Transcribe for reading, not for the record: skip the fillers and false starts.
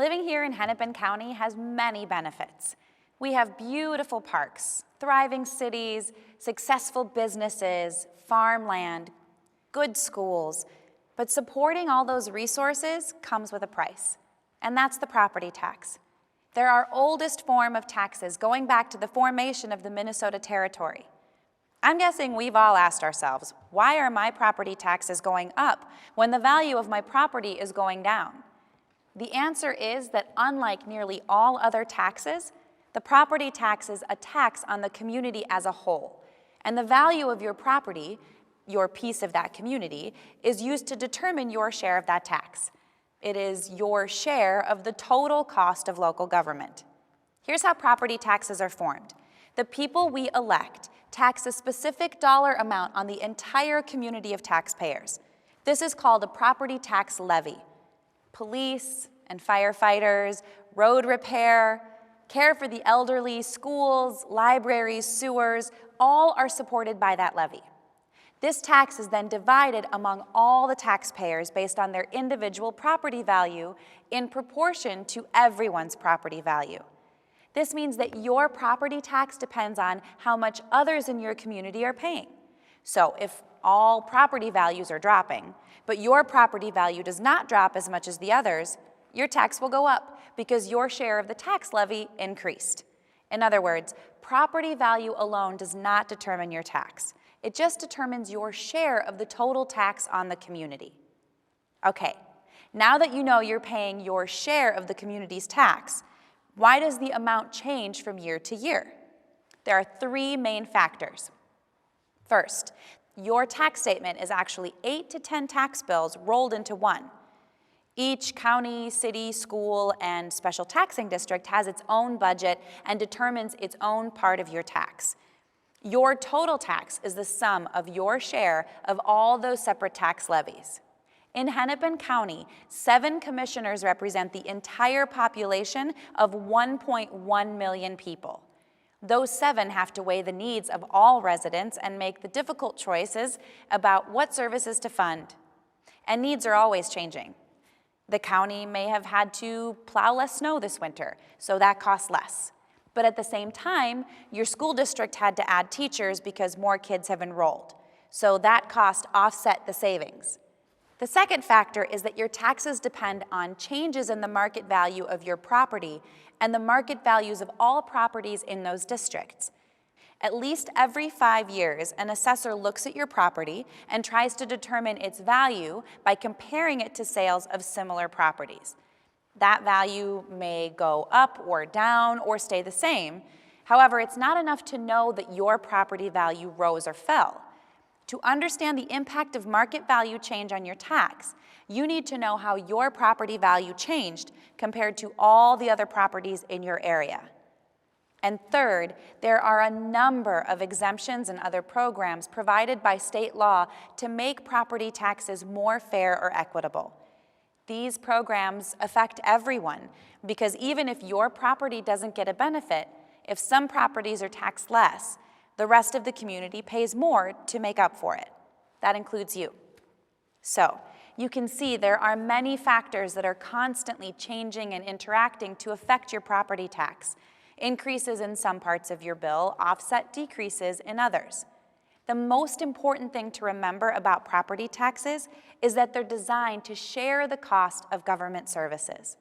Living here in Hennepin County has many benefits. We have beautiful parks, thriving cities, successful businesses, farmland, good schools, but supporting all those resources comes with a price, and that's the property tax. They're our oldest form of taxes, going back to the formation of the Minnesota Territory. I'm guessing we've all asked ourselves, why are my property taxes going up when the value of my property is going down? The answer is that unlike nearly all other taxes, the property tax is a tax on the community as a whole, and the value of your property, your piece of that community, is used to determine your share of that tax. It is your share of the total cost of local government. Here's how property taxes are formed. The people we elect tax a specific dollar amount on the entire community of taxpayers. This is called a property tax levy. Police and firefighters, road repair, care for the elderly, schools, libraries, sewers, all are supported by that levy. This tax is then divided among all the taxpayers based on their individual property value in proportion to everyone's property value. This means that your property tax depends on how much others in your community are paying. So if all property values are dropping, but your property value does not drop as much as the others, your tax will go up because your share of the tax levy increased. In other words, property value alone does not determine your tax. It just determines your share of the total tax on the community. Okay, now that you know you're paying your share of the community's tax, why does the amount change from year to year? There are three main factors. First, your tax statement is actually 8 to 10 tax bills rolled into one. Each county, city, school, and special taxing district has its own budget and determines its own part of your tax. Your total tax is the sum of your share of all those separate tax levies. In Hennepin County, 7 commissioners represent the entire population of 1.1 million people. Those 7 have to weigh the needs of all residents and make the difficult choices about what services to fund. And needs are always changing. The county may have had to plow less snow this winter, so that costs less. But at the same time, your school district had to add teachers because more kids have enrolled, so that cost offset the savings. The second factor is that your taxes depend on changes in the market value of your property and the market values of all properties in those districts. At least every 5 years, an assessor looks at your property and tries to determine its value by comparing it to sales of similar properties. That value may go up or down or stay the same. However, it's not enough to know that your property value rose or fell. To understand the impact of market value change on your tax, you need to know how your property value changed compared to all the other properties in your area. And third, there are a number of exemptions and other programs provided by state law to make property taxes more fair or equitable. These programs affect everyone because even if your property doesn't get a benefit, if some properties are taxed less, the rest of the community pays more to make up for it. That includes you. So, you can see there are many factors that are constantly changing and interacting to affect your property tax. Increases in some parts of your bill offset decreases in others. The most important thing to remember about property taxes is that they're designed to share the cost of government services.